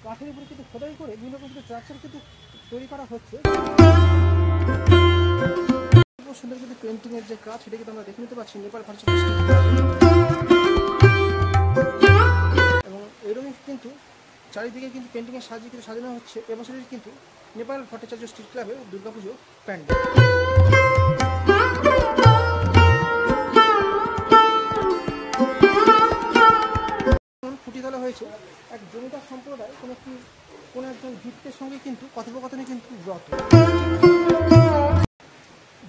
কাঠের উপরে কিন্তু খোদাই করে বিভিন্ন রকম স্ট্রাকচার কিন্তু তৈরি করা হচ্ছে। খুব সুন্দর কিন্তু পেন্টিং এর যে কাজ সেটা কিন্তু আমরা দেখে নিতে পাচ্ছি নেপাল ভার্চুয়াল স্ট্রিট এবং এরকম কিন্তু চারিদিকে কিন্তু পেন্টিং এর সাজিয়ে কিন্তু সাজানো হচ্ছে এবছরের কিন্তু নেপাল ভট্টাচার্য স্ট্রিট ক্লাবের দুর্গাপুজো প্যান্ডেল। ফুটিয়ে তোলা হয়েছে এক জমিদার সম্প্রদায় কোনো একজন ভিত্তের সঙ্গে কিন্তু কথোপকথনে কিন্তু ব্রত।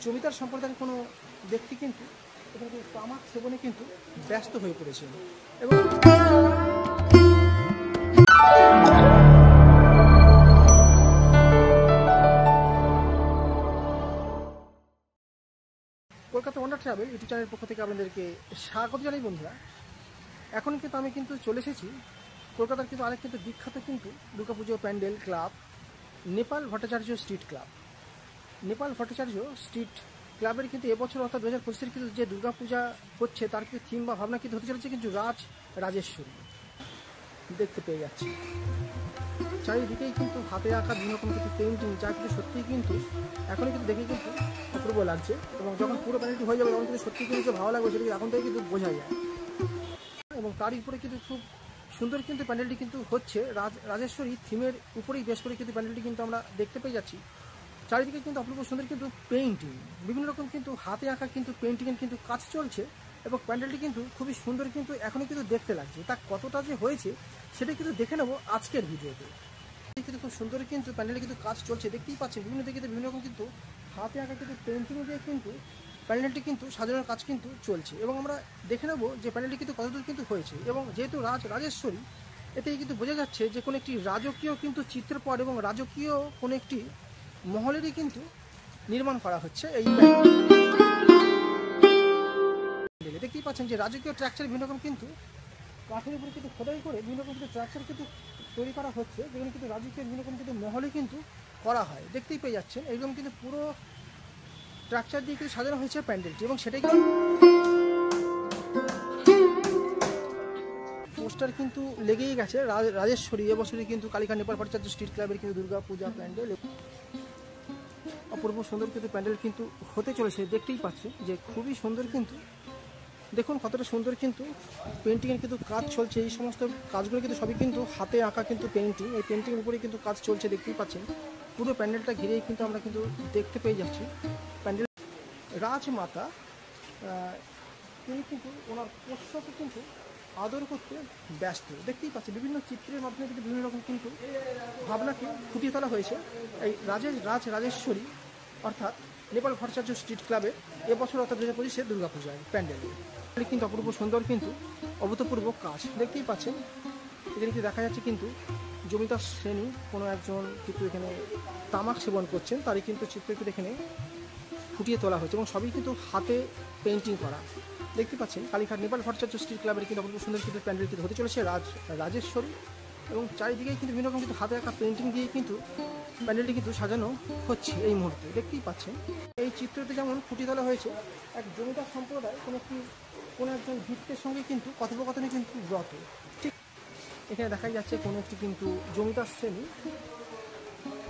জমিদার সম্প্রদায়ের কোনো ব্যক্তি কিন্তু এখানে তামাক সেবনে কিন্তু ব্যস্ত হয়ে পড়েছেন এবং কলকাতা ওয়ান্ডার ট্রাভেল ইউটিউব চ্যানেলের পক্ষ থেকে আপনাদেরকে স্বাগত জানাই বন্ধুরা। এখন কিন্তু আমি কিন্তু চলে এসেছি কলকাতার কিন্তু আরেক কিন্তু বিখ্যাত কিন্তু Durga Puja pandal club Nepal Bhattacharya street club. Nepal Bhattacharya street ক্লাবের কিন্তু এবছর অর্থাৎ 2025 কিন্তু যে দুর্গাপূজা হচ্ছে তার কিন্তু থিম বা ভাবনা কিন্তু হতে চলেছে কিন্তু রাজেশ্বরী দেখতে পেয়ে যাচ্ছি। চারিদিকেই কিন্তু হাতে আঁকা বিভিন্ন রকম কিছু পেন্টিং যা কিন্তু সত্যিই কিন্তু এখনই কিন্তু দেখে কিন্তু অপূর্ব লাগছে এবং যখন পুরো প্যান্ডেলটি হয়ে যাবে তখন কিন্তু সত্যি কিন্তু ভালো লাগবে সেটা এখন থেকে কিন্তু বোঝা যায় এবং তার উপরে কিন্তু খুব সুন্দর কিন্তু প্যান্ডেলটি কিন্তু হচ্ছে রাজেশ্বরী থিমের উপরেই বেশ করে কিন্তু প্যান্ডেলটি কিন্তু আমরা দেখতে পেয়ে যাচ্ছি। চারিদিকে কিন্তু অপূর্ব সুন্দর কিন্তু পেইন্টিং বিভিন্ন রকম কিন্তু হাতে আঁকা কিন্তু পেইন্টিংয়ের কিন্তু কাজ চলছে এবং প্যান্ডেলটি কিন্তু খুবই সুন্দর কিন্তু এখনই কিন্তু দেখতে লাগছে। তা কতটা যে হয়েছে সেটা কিন্তু দেখে নেবো আজকের ভিডিওতে। কিন্তু খুব সুন্দর কিন্তু প্যান্ডেলে কিন্তু কাজ চলছে দেখতেই পাচ্ছেন বিভিন্ন দিকে বিভিন্ন রকম কিন্তু হাতে আঁকা কিন্তু পেইন্টিং দিয়ে কিন্তু প্যান্ডেলটি কিন্তু সাজানোর কাজ কিন্তু চলছে এবং আমরা দেখে নেবো যে প্যান্ডেলটি কিন্তু কতদূর কিন্তু হয়েছে এবং যেহেতু রাজেশ্বরী এতেই কিন্তু বোঝা যাচ্ছে যে কোনো একটি রাজকীয় কিন্তু চিত্রপট এবং রাজকীয় কোনো একটি মহলেরই কিন্তু নির্মাণ করা হচ্ছে। এই দেখতেই পাচ্ছেন যে রাজকীয় স্ট্রাকচার বিভিন্ন রকম কিন্তু কাঠের উপরে কিন্তু খোদাই করে বিভিন্ন রকম কিন্তু স্ট্রাকচার কিন্তু তৈরি করা হচ্ছে যেখানে কিন্তু রাজকীয় বিভিন্ন রকম কিন্তু মহলে কিন্তু করা হয় দেখতেই পেয়ে যাচ্ছেন। এইরকম কিন্তু পুরো স্ট্রাকচার দিয়ে কিন্তু সাজানো হয়েছে প্যান্ডেলটি এবং সেটাই পোস্টার কিন্তু লেগেই গেছে রাজেশ্বরী এবছরে কিন্তু কালীঘাট নেপাল ভট্টাচার্য স্ট্রিট ক্লাবের কিন্তু দুর্গা পূজা প্যান্ডেল অপূর্ব সুন্দর কিন্তু প্যান্ডেল কিন্তু হতে চলেছে দেখতেই পাচ্ছি যে খুবই সুন্দর কিন্তু দেখুন কতটা সুন্দর কিন্তু পেন্টিংয়ের কিন্তু কাজ চলছে। এই সমস্ত কাজগুলো কিন্তু সবই কিন্তু হাতে আঁকা কিন্তু পেন্টিং এই পেন্টিংয়ের উপরেই কিন্তু কাজ চলছে দেখতেই পাচ্ছেন। পুরো প্যান্ডেলটা ঘিরেই কিন্তু আমরা কিন্তু দেখতে পেয়ে যাচ্ছি প্যান্ডেল রাজমাতা তিনি কিন্তু ওনার পোষ্যকে কিন্তু আদর করতে ব্যস্ত দেখতেই পাচ্ছি। বিভিন্ন চিত্রের মাধ্যমে কিন্তু বিভিন্ন রকম কিন্তু ভাবনাকে ফুটিয়ে তোলা হয়েছে এই রাজেশ্বরী অর্থাৎ নেপাল ভট্টাচার্য স্ট্রিট ক্লাবে এবছর অর্থাৎ 2025 দুর্গাপূজায় প্যান্ডেল কিন্তু অপূর্ব সুন্দর কিন্তু অভূতপূর্ব কাজ দেখতেই পাচ্ছেন। এখানে কিন্তু দেখা যাচ্ছে কিন্তু জমিদার শ্রেণী কোনো একজন কিন্তু এখানে তামাক সেবন করছেন তারই কিন্তু চিত্র কিন্তু এখানে ফুটিয়ে তোলা হয়েছে এবং সবই কিন্তু হাতে পেন্টিং করা দেখতে পাচ্ছেন। কালীঘাট নেপাল ভট্টাচার্য স্ট্রিট ক্লাবের কিন্তু অপূর্ব সুন্দর কিন্তু প্যান্ডেল কিন্তু হতে চলেছে রাজেশ্বরী এবং চারিদিকে কিন্তু বিভিন্ন রকম কিন্তু হাতে আঁকা পেন্টিং দিয়ে কিন্তু প্যান্ডেলটি কিন্তু সাজানো হচ্ছে এই মুহূর্তে দেখতেই পাচ্ছেন। এই চিত্রটি যেমন ফুটিয়ে তোলা হয়েছে এক জমিদার সম্প্রদায় কোনো একজন ভিত্তের সঙ্গে কিন্তু কথোপকথনে কিন্তু ব্রত। ঠিক এখানে দেখা যাচ্ছে কোনো একটি কিন্তু জমিদার শ্রেণী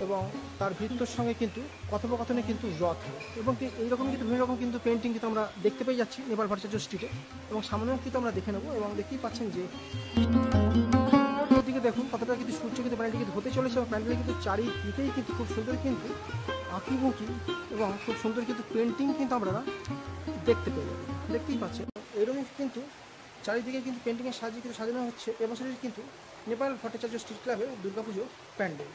এবং তার ভিত্তর সঙ্গে কিন্তু কথোপকথনে কিন্তু রথ এবং এইরকম কিন্তু বিভিন্ন রকম কিন্তু পেন্টিং কিন্তু আমরা দেখতে পেয়ে যাচ্ছি নেপাল ভট্টাচার্য স্ট্রিটে এবং সামনেও কিন্তু আমরা দেখে নেবো এবং দেখতেই পাচ্ছেন যে দিকে দেখুন কতটা কিন্তু সূর্য কিন্তু প্যান্ডেলটি কিন্তু হতে চলেছে এবং প্যান্ডেলের কিন্তু চারিদিকেই কিন্তু খুব সুন্দর কিন্তু আঁকিবুঁকি এবং খুব সুন্দর কিন্তু পেন্টিং কিন্তু আপনারা দেখতে পেয়ে যাবেন দেখতেই পাচ্ছেন। এরকম কিন্তু চারিদিকে কিন্তু পেন্টিংয়ের সাজিয়ে কিন্তু সাজানো হচ্ছে এবছরের কিন্তু নেপাল ভট্টাচার্য স্ট্রিট ক্লাবের দুর্গাপুজো প্যান্ডেল।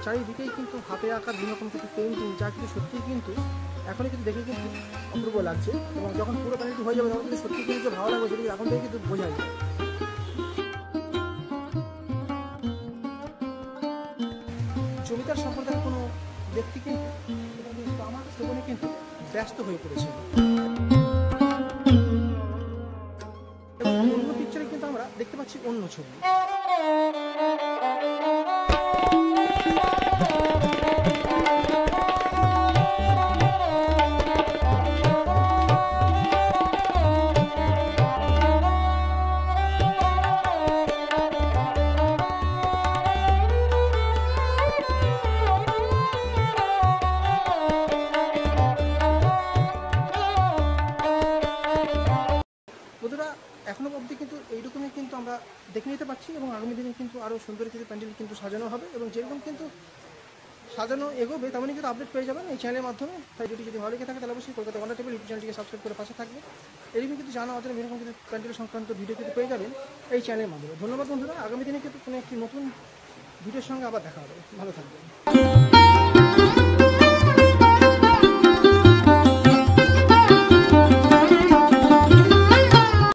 চারিদিকেই কিন্তু হাতে আঁকা বিভিন্ন রকম কিছু পেন্টিং যা কিন্তু সত্যিই কিন্তু এখনই কিন্তু দেখে কিন্তু অপূর্ব লাগছে এবং যখন পুরো প্যান্ডেলটি হয়ে যাবে তখন কিন্তু সত্যি কিন্তু ভালো লাগবে সেটা এখন থেকে কিন্তু বোঝা যায়। জমিদার সম্প্রদায়ের কোনো ব্যক্তি কিন্তু তামাক সেবনে কিন্তু ব্যস্ত হয়ে পড়েছে এবং অন্য পিকচারে কিন্তু আমরা দেখতে পাচ্ছি অন্য ছবি। পাচ্ছি এবং আগামী দিনে কিন্তু আরও সুন্দর কিছু প্যান্ডেল কিন্তু সাজানো হবে এবং যেরকম কিন্তু সাজানো এগোবে তেমনই কিন্তু আপডেট পেয়ে যাবেন এই চ্যানেলের মাধ্যমে। তাই যদি ভালো লেগে থাকে তাহলে অবশ্যই কলকাতা ওয়ান্ডার টেবিল ইউটিউব চ্যানেলটিকে সাবস্ক্রাইব করে পাশে থাকবে। এরকম কিন্তু জানা অজানা এরকম কিন্তু প্যান্ডেল সংক্রান্ত ভিডিও কিন্তু পেয়ে যাবেন এই চ্যানেলের মাধ্যমে। ধন্যবাদ বন্ধুরা, আগামী দিনে কিন্তু কোনো একটি নতুন ভিডিওর সঙ্গে আবার দেখা হবে। ভালো থাকবেন।